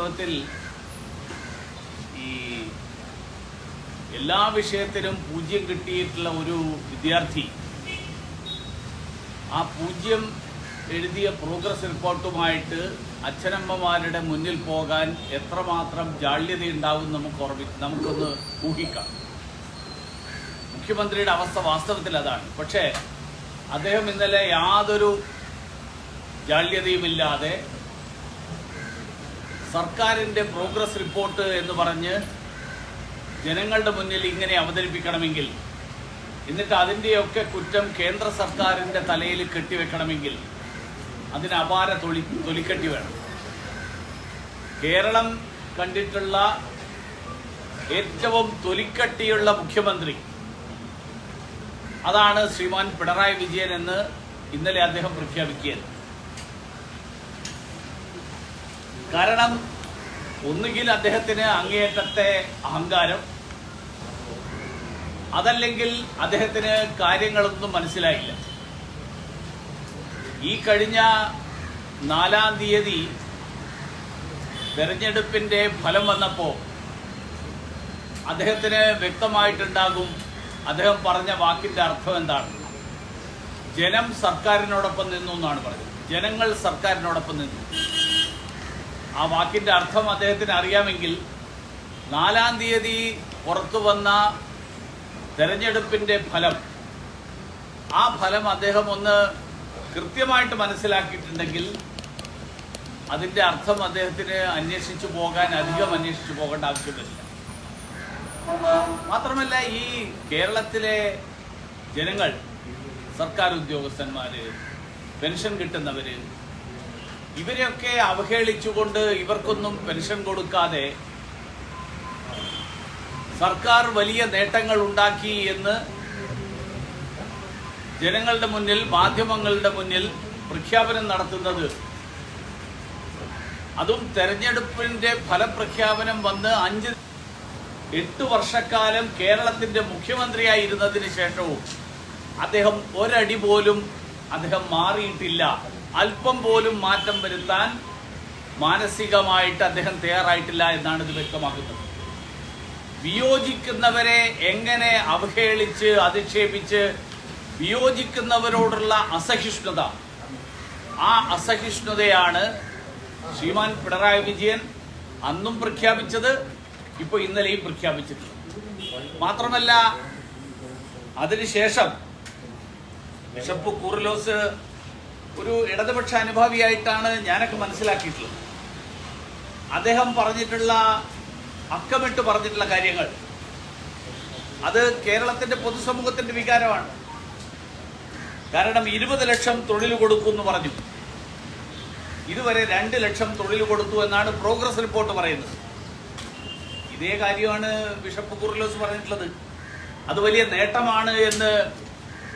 വാസ്തവത്തിൽ ഈ എല്ലാ വിഷയത്തിലും 0 കിട്ടിയിട്ടുള്ള ഒരു വിദ്യാർത്ഥി ആ 0 എഴുതിയ പ്രോഗ്രസ് റിപ്പോർട്ടുമായിട്ട് അച്ഛനമ്മമാരുടെ മുന്നിൽ പോകാൻ എത്രമാത്രം ജാള്യതയുണ്ടാവും നമുക്കൊന്ന് ഊഹിക്കാം. മുഖ്യമന്ത്രിയുടെ അവസ്ഥ വാസ്തവത്തിൽ അതാണ്. പക്ഷേ അദ്ദേഹം ഇന്നലെ യാതൊരു ജാള്യതയുമില്ലാതെ സർക്കാരിൻ്റെ പ്രോഗ്രസ് റിപ്പോർട്ട് എന്ന് പറഞ്ഞ് ജനങ്ങളുടെ മുന്നിൽ ഇങ്ങനെ അവതരിപ്പിക്കണമെങ്കിൽ, എന്നിട്ട് അതിൻ്റെയൊക്കെ കുറ്റം കേന്ദ്ര സർക്കാരിൻ്റെ തലയിൽ കെട്ടിവെക്കണമെങ്കിൽ അതിന് അപാര തൊലിക്കെട്ടി വേണം. കേരളം കണ്ടിട്ടുള്ള ഏറ്റവും തൊലിക്കട്ടിയുള്ള മുഖ്യമന്ത്രി അതാണ് ശ്രീമാൻ പിണറായി വിജയൻ എന്ന് ഇന്നലെ അദ്ദേഹം പ്രഖ്യാപിക്കുകയാണ്. കാരണം ഒന്നുകിൽ അദ്ദേഹത്തിന് അങ്ങേയറ്റത്തെ അഹങ്കാരം, അതല്ലെങ്കിൽ അദ്ദേഹത്തിന് കാര്യങ്ങളൊന്നും മനസ്സിലായില്ല. ഈ കഴിഞ്ഞ 4-ാം തീയതി തെരഞ്ഞെടുപ്പിൻ്റെ ഫലം വന്നപ്പോൾ അദ്ദേഹത്തിന് വ്യക്തമായിട്ടുണ്ടാകും അദ്ദേഹം പറഞ്ഞ വാക്കിൻ്റെ അർത്ഥം എന്താണ്. ജനം സർക്കാരിനോടൊപ്പം നിന്നു എന്നാണ് പറഞ്ഞത്. ജനങ്ങൾ സർക്കാരിനോടൊപ്പം നിന്നു. ആ വാക്കിൻ്റെ അർത്ഥം അദ്ദേഹത്തിന് അറിയാമെങ്കിൽ 4-ാം തീയതി പുറത്തു വന്ന തെരഞ്ഞെടുപ്പിൻ്റെ ഫലം, ആ ഫലം അദ്ദേഹം ഒന്ന് കൃത്യമായിട്ട് മനസ്സിലാക്കിയിട്ടുണ്ടെങ്കിൽ അതിൻ്റെ അർത്ഥം അദ്ദേഹത്തിന് അധികം അന്വേഷിച്ചു പോകേണ്ട ആവശ്യമില്ല. മാത്രമല്ല, ഈ കേരളത്തിലെ ജനങ്ങൾ, സർക്കാർ ഉദ്യോഗസ്ഥന്മാർ, പെൻഷൻ കിട്ടുന്നവർ, ഇവരെയൊക്കെ അവഹേളിച്ചുകൊണ്ട് ഇവർക്കൊന്നും പെൻഷൻ കൊടുക്കാതെ സർക്കാർ വലിയ നേട്ടങ്ങൾ ഉണ്ടാക്കി എന്ന് ജനങ്ങളുടെ മുന്നിൽ, മാധ്യമങ്ങളുടെ മുന്നിൽ പ്രഖ്യാപനം നടത്തുന്നത്, അതും തെരഞ്ഞെടുപ്പിൻ്റെ ഫലപ്രഖ്യാപനം വന്ന് 8 വർഷക്കാലം കേരളത്തിൻ്റെ മുഖ്യമന്ത്രിയായിരുന്നതിന് ശേഷവും അദ്ദേഹം ഒരടി പോലും മാറിയിട്ടില്ല. അല്പം പോലും മാറ്റം വരുത്താൻ മാനസികമായിട്ട് അദ്ദേഹം തയ്യാറായിട്ടില്ല എന്നാണ് ഇത് വ്യക്തമാക്കുന്നത്. വിയോജിക്കുന്നവരെ എങ്ങനെ അവഹേളിച്ച് അധിക്ഷേപിച്ച് വിയോജിക്കുന്നവരോടുള്ള അസഹിഷ്ണുത, ആ അസഹിഷ്ണുതയാണ് ശ്രീമാൻ പിണറായി വിജയൻ അന്നും പ്രഖ്യാപിച്ചത്, ഇപ്പോൾ ഇന്നലെയും പ്രഖ്യാപിച്ചിട്ടുണ്ട്. മാത്രമല്ല, അതിനുശേഷം ബിഷപ്പ് കൂറിലോസ് ഒരു ഇടതുപക്ഷ അനുഭാവിയായിട്ടാണ് ഞാനൊക്കെ മനസ്സിലാക്കിയിട്ടുള്ളത്. അദ്ദേഹം പറഞ്ഞിട്ടുള്ള, അക്കമിട്ട് പറഞ്ഞിട്ടുള്ള കാര്യങ്ങൾ അത് കേരളത്തിൻ്റെ പൊതുസമൂഹത്തിൻ്റെ വികാരമാണ്. കാരണം 20 ലക്ഷം തൊഴിൽ കൊടുക്കുമെന്ന് പറഞ്ഞു. ഇതുവരെ 2 ലക്ഷം തൊഴിൽ കൊടുത്തു എന്നാണ് പ്രോഗ്രസ് റിപ്പോർട്ട് പറയുന്നത്. ഇതേ കാര്യമാണ് ബിഷപ്പ് കൂറിലോസ് പറഞ്ഞിട്ടുള്ളത്. അത് വലിയ നേട്ടമാണ് എന്ന്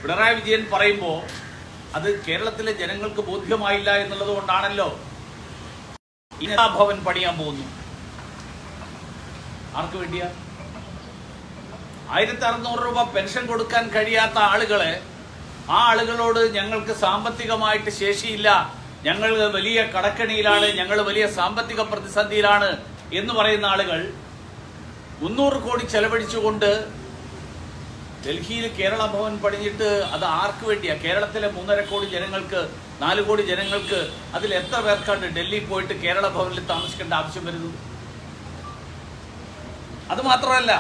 പിണറായി വിജയൻ പറയുമ്പോൾ അത് കേരളത്തിലെ ജനങ്ങൾക്ക് ബോധ്യമായില്ല എന്നുള്ളത് കൊണ്ടാണല്ലോ ഇന്ദിരാ ഭവൻ പണിയാൻ പോകുന്നു. ആർക്ക് വേണ്ടിയാ? 1600 രൂപ പെൻഷൻ കൊടുക്കാൻ കഴിയാത്ത ആളുകളെ, ആ ആളുകളോട് ഞങ്ങൾക്ക് സാമ്പത്തികമായിട്ട് ശേഷിയില്ല, ഞങ്ങൾ വലിയ കടക്കണിയിലാണ്, ഞങ്ങൾ വലിയ സാമ്പത്തിക പ്രതിസന്ധിയിലാണ് എന്ന് പറയുന്ന ആളുകൾ 300 കോടി ചെലവഴിച്ചുകൊണ്ട് ഡൽഹിയിൽ കേരള ഭവൻ പണിഞ്ഞിട്ട് അത് ആർക്ക് വേണ്ടിയാ? കേരളത്തിലെ 3.5 കോടി ജനങ്ങൾക്ക്, 4 കോടി ജനങ്ങൾക്ക്, അതിൽ എത്ര പേർക്കാണ് ഡൽഹിയിൽ പോയിട്ട് കേരള ഭവനിൽ താമസിക്കേണ്ട ആവശ്യം വരുന്നത്? അത് മാത്രമല്ല,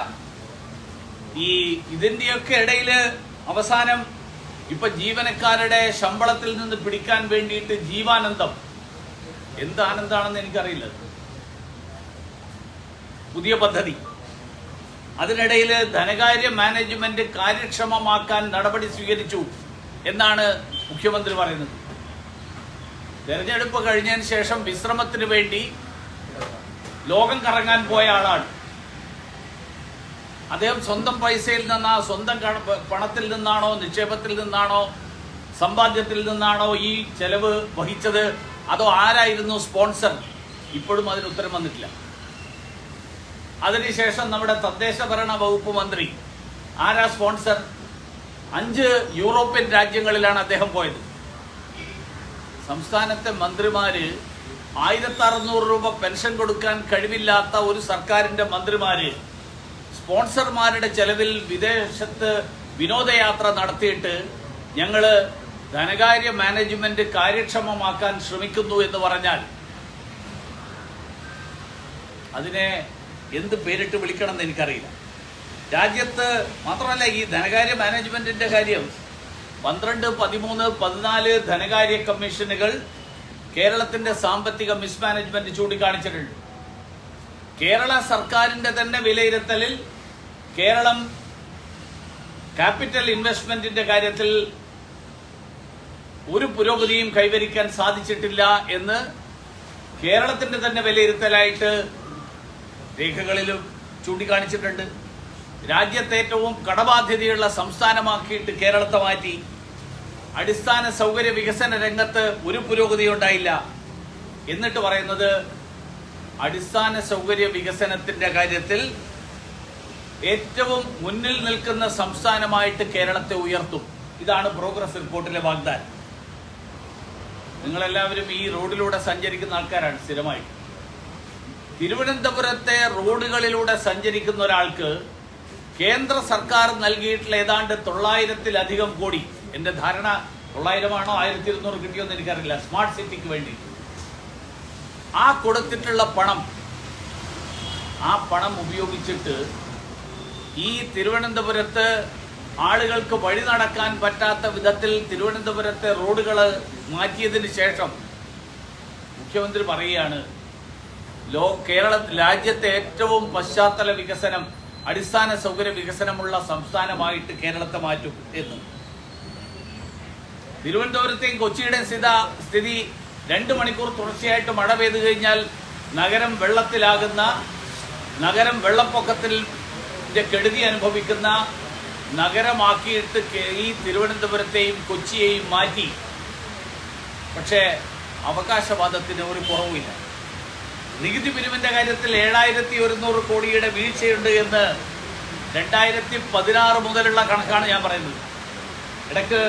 ഇതിന്റെയൊക്കെ ഇടയിൽ അവസാനം ഇപ്പൊ ജീവനക്കാരുടെ ശമ്പളത്തിൽ നിന്ന് പിടിക്കാൻ വേണ്ടിയിട്ട് ജീവാനന്ദം, എന്ത് ആനന്ദാണെന്ന് എനിക്കറിയില്ല, പുതിയ പദ്ധതി. അതിനിടയിൽ ധനകാര്യ മാനേജ്മെന്റ് കാര്യക്ഷമമാക്കാൻ നടപടി സ്വീകരിച്ചു എന്നാണ് മുഖ്യമന്ത്രി പറയുന്നത്. തെരഞ്ഞെടുപ്പ് കഴിഞ്ഞതിന് ശേഷം വിശ്രമത്തിന് വേണ്ടി ലോകം കറങ്ങാൻ പോയ ആളാണ് അദ്ദേഹം. സ്വന്തം പൈസയിൽ നിന്നാ, സ്വന്തം പണത്തിൽ നിന്നാണോ, നിക്ഷേപത്തിൽ നിന്നാണോ, സമ്പാദ്യത്തിൽ നിന്നാണോ ഈ ചെലവ് വഹിച്ചത്, അതോ ആരായിരുന്നു സ്പോൺസർ? ഇപ്പോഴും അതിന് ഉത്തരം വന്നിട്ടില്ല. അതിനുശേഷം നമ്മുടെ തദ്ദേശ ഭരണ വകുപ്പ് മന്ത്രി, ആരാ സ്പോൺസർ? 5 യൂറോപ്യൻ രാജ്യങ്ങളിലാണ് അദ്ദേഹം പോയത്. സംസ്ഥാനത്തെ മന്ത്രിമാര് 1600 രൂപ പെൻഷൻ കൊടുക്കാൻ കഴിവില്ലാത്ത ഒരു സർക്കാരിന്റെ മന്ത്രിമാര് സ്പോൺസർമാരുടെ ചെലവിൽ വിദേശത്ത് വിനോദയാത്ര നടത്തിയിട്ട് ഞങ്ങള് ധനകാര്യ മാനേജ്മെന്റ് കാര്യക്ഷമമാക്കാൻ ശ്രമിക്കുന്നു എന്ന് പറഞ്ഞാൽ അതിനെ എന്ത് പേരിട്ട് വിളിക്കണം എന്ന് എനിക്കറിയില്ല. രാജ്യത്ത് മാത്രമല്ല, ഈ ധനകാര്യ മാനേജ്മെന്റിന്റെ കാര്യം 12, 13, 14 ധനകാര്യ കമ്മീഷനുകൾ കേരളത്തിന്റെ സാമ്പത്തിക മിസ്മാനേജ്മെന്റ് ചൂണ്ടിക്കാണിച്ചിട്ടുണ്ട്. കേരള സർക്കാരിന്റെ തന്നെ വിലയിരുത്തലിൽ കേരളം ക്യാപിറ്റൽ ഇൻവെസ്റ്റ്മെന്റിന്റെ കാര്യത്തിൽ ഒരു പുരോഗതിയും കൈവരിക്കാൻ സാധിച്ചിട്ടില്ല എന്ന് കേരളത്തിന്റെ തന്നെ വിലയിരുത്തലായിട്ട് രേഖകളിലും ചൂണ്ടിക്കാണിച്ചിട്ടുണ്ട്. രാജ്യത്തെ ഏറ്റവും കടബാധ്യതയുള്ള സംസ്ഥാനമാക്കിയിട്ട് കേരളത്തെ മാറ്റി. അടിസ്ഥാന സൗകര്യ വികസന രംഗത്ത് ഒരു പുരോഗതി ഉണ്ടായില്ല. എന്നിട്ട് പറയുന്നത് അടിസ്ഥാന സൗകര്യ വികസനത്തിന്റെ കാര്യത്തിൽ ഏറ്റവും മുന്നിൽ നിൽക്കുന്ന സംസ്ഥാനമായിട്ട് കേരളത്തെ ഉയർത്തും. ഇതാണ് പ്രോഗ്രസ് റിപ്പോർട്ടിലെ വാഗ്ദാനം. നിങ്ങളെല്ലാവരും ഈ റോഡിലൂടെ സഞ്ചരിക്കുന്ന ആൾക്കാരാണ് സ്ഥിരമായി. തിരുവനന്തപുരത്തെ റോഡുകളിലൂടെ സഞ്ചരിക്കുന്ന ഒരാൾക്ക് കേന്ദ്ര സർക്കാർ നൽകിയിട്ടുള്ള ഏതാണ്ട് 900-ലധികം കോടി, എന്റെ ധാരണ 900 ആണോ 1200 കിട്ടിയോന്ന് എനിക്കറിയില്ല, സ്മാർട്ട് സിറ്റിക്ക് വേണ്ടി ആ കൊടുത്തിട്ടുള്ള പണം ഉപയോഗിച്ചിട്ട് ഈ തിരുവനന്തപുരത്ത് ആളുകൾക്ക് വഴി നടക്കാൻ പറ്റാത്ത വിധത്തിൽ തിരുവനന്തപുരത്തെ റോഡുകൾ മാറ്റിയതിന് ശേഷം മുഖ്യമന്ത്രി പറയുകയാണ് രാജ്യത്തെ ഏറ്റവും പശ്ചാത്തല വികസനം, അടിസ്ഥാന സൗകര്യ വികസനമുള്ള സംസ്ഥാനമായിട്ട് കേരളത്തെ മാറ്റും എന്ന്. തിരുവനന്തപുരത്തെയും കൊച്ചിയുടെയും സ്ഥിതി 2 മണിക്കൂർ തുടർച്ചയായിട്ട് മഴ പെയ്തു കഴിഞ്ഞാൽ നഗരം വെള്ളത്തിലാകുന്ന, നഗരം വെള്ളപ്പൊക്കത്തിന്റെ കെടുതി അനുഭവിക്കുന്ന നഗരമാക്കിയിട്ട് ഈ തിരുവനന്തപുരത്തെയും കൊച്ചിയെയും മാറ്റി. പക്ഷേ അവകാശവാദത്തിന് ഒരു കുറവുമില്ല. നികുതി പിരിവിന്റെ കാര്യത്തിൽ 7100 കോടിയുടെ വീഴ്ചയുണ്ട് എന്ന് 2016 മുതലുള്ള കണക്കാണ് ഞാൻ പറയുന്നത്. ഇടയ്ക്ക്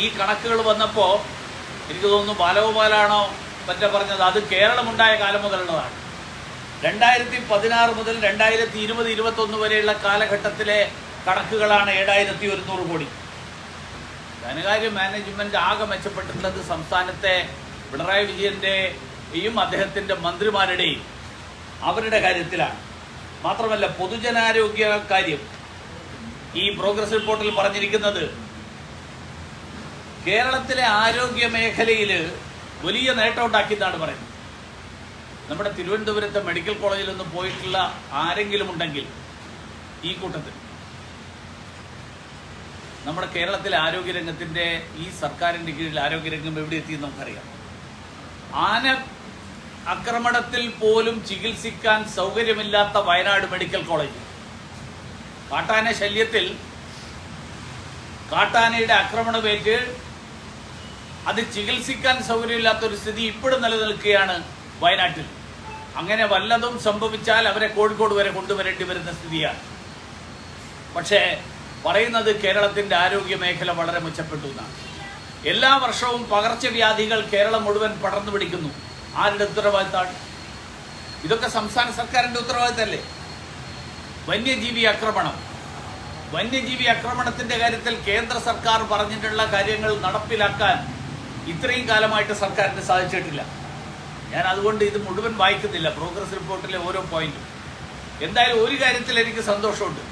ഈ കണക്കുകൾ വന്നപ്പോൾ എനിക്ക് തോന്നുന്നു ബാലഗോപാലാണോ പറഞ്ഞത്, അത് കേരളമുണ്ടായ കാലം മുതലുള്ളതാണ്. 2016 മുതൽ 2020-21 വരെയുള്ള കാലഘട്ടത്തിലെ കണക്കുകളാണ് 7100 കോടി. ധനകാര്യ മാനേജ്മെന്റ് ആകെ മെച്ചപ്പെട്ടിട്ടുള്ളത് സംസ്ഥാനത്തെ പിണറായി വിജയന്റെയും അദ്ദേഹത്തിന്റെ മന്ത്രിമാരുടെയും അവരുടെ കാര്യത്തിലാണ്. മാത്രമല്ല, പൊതുജനാരോഗ്യ കാര്യം ഈ പ്രോഗ്രസ് റിപ്പോർട്ടിൽ പറഞ്ഞിരിക്കുന്നത് കേരളത്തിലെ ആരോഗ്യ മേഖലയിൽ വലിയ നേട്ടം ഉണ്ടാക്കിയെന്നാണ് പറയുന്നത്. നമ്മുടെ തിരുവനന്തപുരത്തെ മെഡിക്കൽ കോളേജിൽ നിന്ന് പോയിട്ടുള്ള ആരെങ്കിലും ഉണ്ടെങ്കിൽ ഈ കൂട്ടത്തിൽ നമ്മുടെ കേരളത്തിലെ ആരോഗ്യരംഗത്തിന്റെ, ഈ സർക്കാരിന്റെ കീഴിൽ ആരോഗ്യരംഗം എവിടെ എത്തിയെന്ന് നമുക്കറിയാം. ആന ആക്രമണത്തിൽ പോലും ചികിത്സിക്കാൻ സൗകര്യമില്ലാത്ത വയനാട് മെഡിക്കൽ കോളേജ്, കാട്ടാന ശല്യത്തിൽ കാട്ടാനയുടെ ആക്രമണമേറ്റ് അത് ചികിത്സിക്കാൻ സൗകര്യമില്ലാത്തൊരു സ്ഥിതി ഇപ്പോഴും നിലനിൽക്കുകയാണ് വയനാട്ടിൽ. അങ്ങനെ വല്ലതും സംഭവിച്ചാൽ അവരെ കോഴിക്കോട് വരെ കൊണ്ടുവരേണ്ടി വരുന്ന സ്ഥിതിയാണ്. പക്ഷേ പറയുന്നത് കേരളത്തിന്റെ ആരോഗ്യ മേഖല വളരെ മെച്ചപ്പെട്ടു എന്നാണ്. എല്ലാ വർഷവും പകർച്ചവ്യാധികൾ കേരളം മുഴുവൻ പടർന്നു പിടിക്കുന്നു. ആരുടെ ഉത്തരവാദിത്തമാണ്? ഇതൊക്കെ സംസ്ഥാന സർക്കാരിന്റെ ഉത്തരവാദിത്തമല്ലേ? വന്യജീവി ആക്രമണത്തിന്റെ കാര്യത്തിൽ കേന്ദ്ര സർക്കാർ പറഞ്ഞിട്ടുള്ള കാര്യങ്ങൾ നടപ്പിലാക്കാൻ ഇത്രയും കാലമായിട്ട് സർക്കാരിന് സാധിച്ചിട്ടില്ല. ഞാൻ അതുകൊണ്ട് ഇത് മുഴുവൻ വായിക്കുന്നില്ല, പ്രോഗ്രസ് റിപ്പോർട്ടിലെ ഓരോ പോയിന്റും. എന്തായാലും ഒരു കാര്യത്തിൽ എനിക്ക് സന്തോഷമുണ്ട്.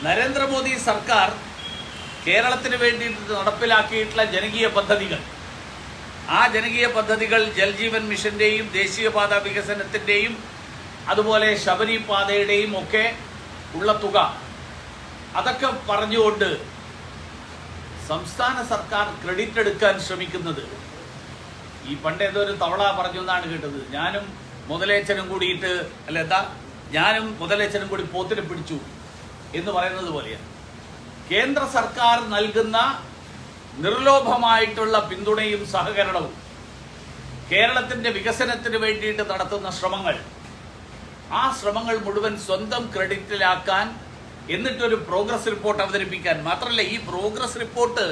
നരേന്ദ്രമോദി സർക്കാർ കേരളത്തിന് വേണ്ടിയിട്ട് നടപ്പിലാക്കിയിട്ടുള്ള ജനകീയ പദ്ധതികൾ, ആ ജനകീയ പദ്ധതികൾ ജൽജീവൻ മിഷന്റെയും ദേശീയപാത വികസനത്തിന്റെയും അതുപോലെ ശബരി പാതയുടെയും ഒക്കെ ഉള്ള തുക, അതൊക്കെ പറഞ്ഞുകൊണ്ട് സംസ്ഥാന സർക്കാർ ക്രെഡിറ്റ് എടുക്കാൻ ശ്രമിക്കുന്നത്, ഈ പണ്ടേതോ ഒരു തവള പറഞ്ഞു എന്നാണ് കേട്ടത്, ഞാനും മുതലേച്ചനും കൂടി പോത്തിനെ പിടിച്ചു എന്ന് പറയുന്നത് പോലെയാണ്. കേന്ദ്ര സർക്കാർ നൽകുന്ന നിർലോഭമായിട്ടുള്ള പിന്തുണയും സഹകരണവും, കേരളത്തിന്റെ വികസനത്തിന് വേണ്ടിയിട്ട് നടത്തുന്ന ശ്രമങ്ങൾ, ആ ശ്രമങ്ങൾ മുഴുവൻ സ്വന്തം ക്രെഡിറ്റിലാക്കാൻ, എന്നിട്ടൊരു പ്രോഗ്രസ് റിപ്പോർട്ട് അവതരിപ്പിക്കാൻ. മാത്രമല്ല, ഈ പ്രോഗ്രസ് റിപ്പോർട്ട്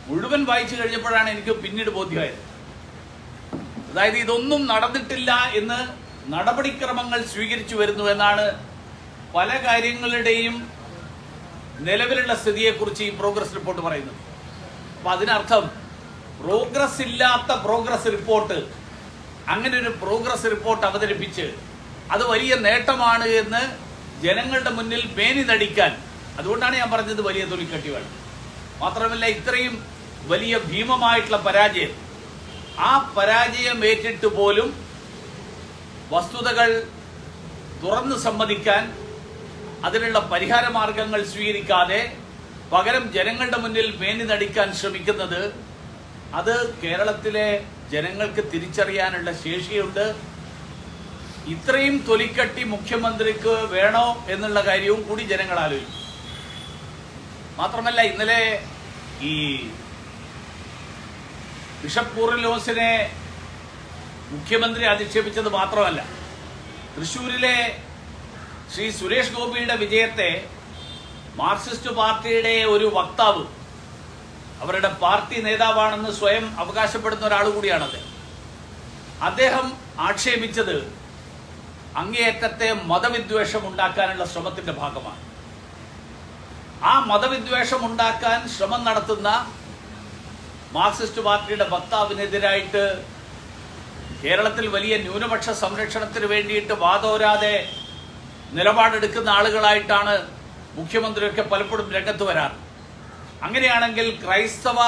മുഴുവൻ വായിച്ചു കഴിഞ്ഞപ്പോഴാണ് എനിക്ക് പിന്നീട് ബോധ്യമായത് അതായത് ഇതൊന്നും നടന്നിട്ടില്ല എന്ന് നടപടിക്രമങ്ങൾ സ്വീകരിച്ചു വരുന്നു എന്നാണ് പല കാര്യങ്ങളുടെയും നിലവിലുള്ള സ്ഥിതിയെക്കുറിച്ച് ഈ പ്രോഗ്രസ് റിപ്പോർട്ട് പറയുന്നത്. അപ്പൊ അതിനർത്ഥം പ്രോഗ്രസ് ഇല്ലാത്ത പ്രോഗ്രസ് റിപ്പോർട്ട്, അങ്ങനെ ഒരു പ്രോഗ്രസ് റിപ്പോർട്ട് അവതരിപ്പിച്ച് അത് വലിയ നേട്ടമാണ് എന്ന് ജനങ്ങളുടെ മുന്നിൽ മേനി നടിക്കാൻ, അതുകൊണ്ടാണ് ഞാൻ പറഞ്ഞത് വലിയ തൊലിക്കട്ടി വേണം. മാത്രമല്ല ഇത്രയും വലിയ ഭീമമായിട്ടുള്ള പരാജയം, ആ പരാജയം ഏറ്റിട്ട് പോലും വസ്തുതകൾ തുറന്നു സമ്മതിക്കാൻ, അതിനുള്ള പരിഹാര മാർഗങ്ങൾ സ്വീകരിക്കാതെ പകരം ജനങ്ങളുടെ മുന്നിൽ മേനി നടിക്കാൻ ശ്രമിക്കുന്നത്, അത് കേരളത്തിലെ ജനങ്ങൾക്ക് തിരിച്ചറിയാനുള്ള ശേഷിയുണ്ട്. ഇത്രയും തൊലിക്കട്ടി മുഖ്യമന്ത്രിക്ക് വേണോ എന്നുള്ള കാര്യവും കൂടി ജനങ്ങൾ ആലോചിക്കും. മാത്രമല്ല ഇന്നലെ ഈ ബിഷപ്പ് കൂറിലോസിനെ മുഖ്യമന്ത്രി അധിക്ഷേപിച്ചത് മാത്രമല്ല, തൃശ്ശൂരിലെ ശ്രീ സുരേഷ് ഗോപിയുടെ വിജയത്തെ മാർക്സിസ്റ്റ് പാർട്ടിയുടെ ഒരു വക്താവ്, അവരുടെ പാർട്ടി നേതാവാണെന്ന് സ്വയം അവകാശപ്പെടുന്ന ഒരാൾ കൂടിയാണത്, അദ്ദേഹം ആക്ഷേപിച്ചത് അങ്ങേയറ്റത്തെ മതവിദ്വേഷം ഉണ്ടാക്കാനുള്ള ശ്രമത്തിന്റെ ഭാഗമാണ്. ആ മതവിദ്വേഷം ഉണ്ടാക്കാൻ ശ്രമം നടത്തുന്ന മാർക്സിസ്റ്റ് പാർട്ടിയുടെ വക്താവിനെതിരായിട്ട് കേരളത്തിൽ വലിയ ന്യൂനപക്ഷ സംരക്ഷണത്തിന് വേണ്ടിയിട്ട് വാദോരാതെ നിലപാടെടുക്കുന്ന ആളുകളായിട്ടാണ് മുഖ്യമന്ത്രിയൊക്കെ പലപ്പോഴും രംഗത്ത് വരാറ്. അങ്ങനെയാണെങ്കിൽ ക്രൈസ്തവ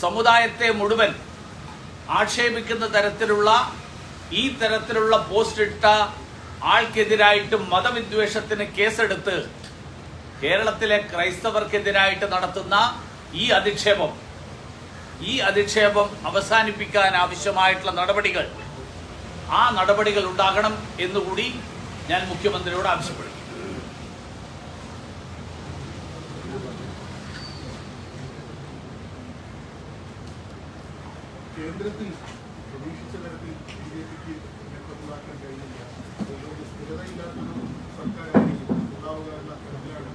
സമുദായത്തെ മുഴുവൻ ആക്ഷേപിക്കുന്ന തരത്തിലുള്ള ഈ തരത്തിലുള്ള പോസ്റ്റ് ഇട്ട ആൾക്കെതിരായിട്ട് മതവിദ്വേഷത്തിന് കേസെടുത്ത് കേരളത്തിലെ ക്രൈസ്തവർക്കെതിരായിട്ട് നടത്തുന്ന ഈ അധിക്ഷേപം അവസാനിപ്പിക്കാൻ ആവശ്യമായിട്ടുള്ള നടപടികൾ, ആ നടപടികൾ ഉണ്ടാകണം എന്നുകൂടി ഞാൻ മുഖ്യമന്ത്രിയോട് ആവശ്യപ്പെടും. കേന്ദ്രത്തിൽ പ്രതീക്ഷിച്ച തരത്തിൽ ബിജെപിക്ക് നേതൃത്വമാക്കാൻ കഴിഞ്ഞില്ല. അതുകൊണ്ട് സ്ഥിരതയില്ലാത്തൊരു സർക്കാരായിരിക്കും ഉണ്ടാവുക എന്ന തരത്തിലാണ്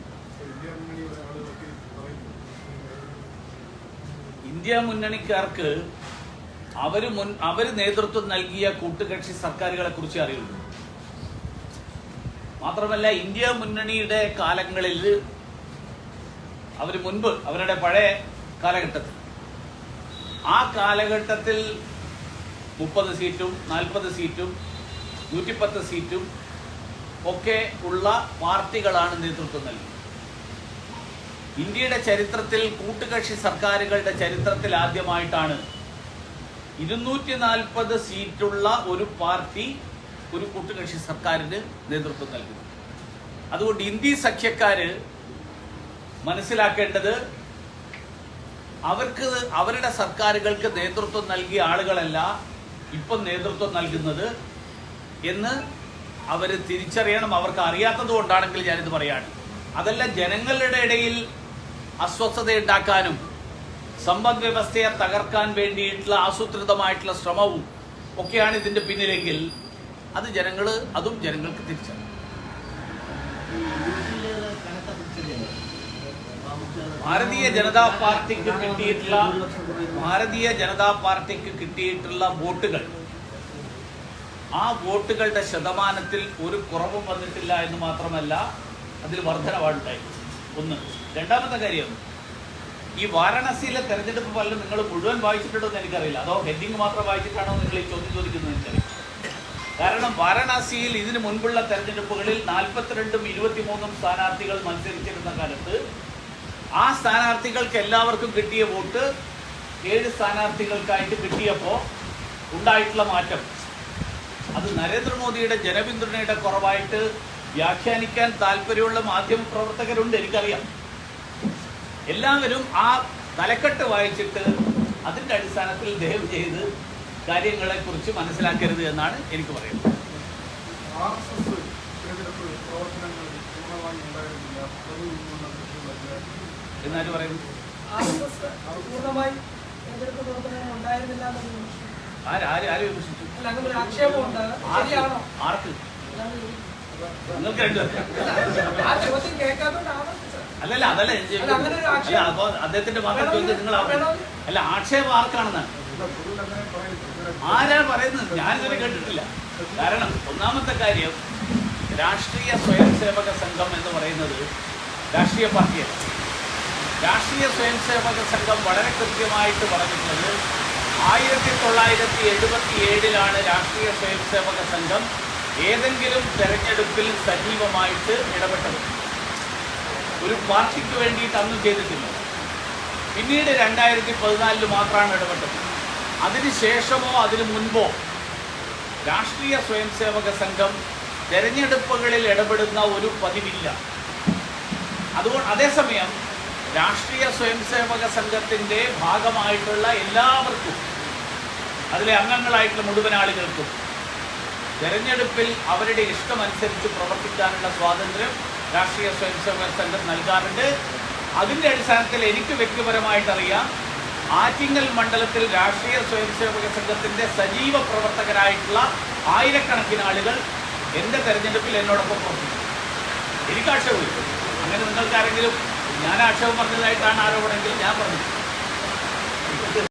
ഇന്ത്യ മുന്നണിയുടെ ആളുകളൊക്കെ പറയുന്നത്. ഇന്ത്യ മുന്നണിക്കാർക്ക് അവര് നേതൃത്വം നൽകിയ കൂട്ടുകക്ഷി സർക്കാരുകളെ കുറിച്ച് അറിയുള്ളൂ. മാത്രമല്ല ഇന്ത്യ മുന്നണിയുടെ കാലങ്ങളിൽ മുൻപ് അവരുടെ പഴയ കാലഘട്ടത്തിൽ, ആ കാലഘട്ടത്തിൽ 30 സീറ്റും 40 സീറ്റും 110 സീറ്റും ഒക്കെ ഉള്ള പാർട്ടികളാണ് നേതൃത്വം നൽകിയത്. ഇന്ത്യയുടെ ചരിത്രത്തിൽ, കൂട്ടുകക്ഷി സർക്കാരുകളുടെ ചരിത്രത്തിൽ ആദ്യമായിട്ടാണ് 240 സീറ്റുള്ള ഒരു പാർട്ടി ഒരു കൂട്ടുകക്ഷി സർക്കാരിന് നേതൃത്വം നൽകുന്നത്. അതുകൊണ്ട് ഇന്ത്യ സഖ്യക്കാര് മനസ്സിലാക്കേണ്ടത്, അവരുടെ സർക്കാരുകൾക്ക് നേതൃത്വം നൽകിയ ആളുകളല്ല ഇപ്പം നേതൃത്വം നൽകുന്നത് എന്ന് അവർ തിരിച്ചറിയണം. അവർക്ക് അറിയാത്തത് കൊണ്ടാണെങ്കിൽ ഞാനിത് പറയാണ്. അതല്ല, ജനങ്ങളുടെ ഇടയിൽ അസ്വസ്ഥതയുണ്ടാക്കാനും സമ്പദ് വ്യവസ്ഥയെ തകർക്കാൻ വേണ്ടിയിട്ടുള്ള ആസൂത്രിതമായിട്ടുള്ള ശ്രമവും ഒക്കെയാണ് ഇതിന്റെ പിന്നിലെങ്കിൽ അതും ജനങ്ങൾക്ക് തിരിച്ചറിയാം. ഭാരതീയ ജനതാ പാർട്ടിക്ക് കിട്ടിയിട്ടുള്ള വോട്ടുകൾ, ആ വോട്ടുകളുടെ ശതമാനത്തിൽ ഒരു കുറവും വന്നിട്ടില്ല എന്ന് മാത്രമല്ല, അതിൽ വർധനവാണുണ്ടായി. ഒന്ന്. രണ്ടാമത്തെ കാര്യം, ഈ വാരണാസിയിലെ തെരഞ്ഞെടുപ്പ് ഫലം നിങ്ങൾ മുഴുവൻ വായിച്ചിട്ടുണ്ടോ എന്ന് എനിക്കറിയില്ല. അതോ ഹെഡിങ് മാത്രം വായിച്ചിട്ടാണോ നിങ്ങൾ ഈ ചോദ്യം ചോദിക്കുന്നത് എനിക്കറിയില്ല. കാരണം വാരണാസിയിൽ ഇതിനു മുൻപുള്ള തെരഞ്ഞെടുപ്പുകളിൽ 42ഉം 23ഉം സ്ഥാനാർത്ഥികൾ മത്സരിച്ചിരുന്ന കാലത്ത് ആ സ്ഥാനാർത്ഥികൾക്ക് എല്ലാവർക്കും കിട്ടിയ വോട്ട് 7 സ്ഥാനാർത്ഥികൾക്കായിട്ട് കിട്ടിയപ്പോൾ ഉണ്ടായിട്ടുള്ള മാറ്റം, അത് നരേന്ദ്രമോദിയുടെ ജനപിന്തുണയുടെ കുറവായിട്ട് വ്യാഖ്യാനിക്കാൻ താല്പര്യമുള്ള മാധ്യമ പ്രവർത്തകരുണ്ട്, എനിക്കറിയാം. എല്ലാവരും ആ തലക്കെട്ട് വായിച്ചിട്ട് അതിൻ്റെ അടിസ്ഥാനത്തിൽ ദയവ് ചെയ്ത് കാര്യങ്ങളെക്കുറിച്ച് മനസ്സിലാക്കരുത് എന്നാണ് എനിക്ക് പറയുന്നത്. എന്നാലും പറയുന്നു ആർക്ക്? നിങ്ങൾക്ക് രണ്ടുപേർക്ക് അല്ലല്ല, അതല്ല അപ്പൊ അദ്ദേഹത്തിന്റെ മാത്രം ചോദിച്ചത് നിങ്ങൾ അല്ല, ആക്ഷേപം ആർക്കാണെന്നാണ്. ആരാ പറയുന്നത്? ഞാനിതുവരെ കേട്ടിട്ടില്ല. കാരണം ഒന്നാമത്തെ കാര്യം, രാഷ്ട്രീയ സ്വയം സേവക സംഘം എന്ന് പറയുന്നത് രാഷ്ട്രീയ പാർട്ടിയല്ല. രാഷ്ട്രീയ സ്വയം സേവക സംഘം വളരെ കൃത്യമായിട്ട് പറഞ്ഞിട്ടുള്ളത് 1977 രാഷ്ട്രീയ സ്വയം സേവക സംഘം ഏതെങ്കിലും തെരഞ്ഞെടുപ്പിൽ സജീവമായിട്ട് ഇടപെട്ടത്. ഒരു പാർട്ടിക്ക് വേണ്ടിയിട്ട് അന്ന് ചെയ്തിട്ടില്ല. പിന്നീട് 2014 മാത്രമാണ് ഇടപെട്ടത്. അതിനുശേഷമോ അതിനു മുൻപോ രാഷ്ട്രീയ സ്വയം സേവക സംഘം തെരഞ്ഞെടുപ്പുകളിൽ ഇടപെടുന്ന ഒരു പതിവില്ല. അതുകൊണ്ട് അതേസമയം രാഷ്ട്രീയ സ്വയം സേവക സംഘത്തിൻ്റെ ഭാഗമായിട്ടുള്ള എല്ലാവർക്കും, അതിലെ അംഗങ്ങളായിട്ടുള്ള മുഴുവൻ ആളുകൾക്കും തെരഞ്ഞെടുപ്പിൽ അവരുടെ ഇഷ്ടമനുസരിച്ച് പ്രവർത്തിക്കാനുള്ള സ്വാതന്ത്ര്യം രാഷ്ട്രീയ സ്വയം സേവക സംഘം നൽകാറുണ്ട്. അതിൻ്റെ അടിസ്ഥാനത്തിൽ എനിക്ക് വ്യക്തിപരമായിട്ടറിയാം, ആറ്റിങ്ങൽ മണ്ഡലത്തിൽ രാഷ്ട്രീയ സ്വയം സേവക സംഘത്തിൻ്റെ സജീവ പ്രവർത്തകരായിട്ടുള്ള ആയിരക്കണക്കിന് ആളുകൾ എൻ്റെ തെരഞ്ഞെടുപ്പിൽ എന്നോടൊപ്പം പ്രവർത്തിച്ചു. എനിക്ക് ആക്ഷേപമില്ല. അങ്ങനെ നിങ്ങൾക്ക് ആരെങ്കിലും ഞാൻ ആക്ഷേപം പറഞ്ഞതായിട്ടാണ് ആരോപണമെങ്കിൽ ഞാൻ പറഞ്ഞു.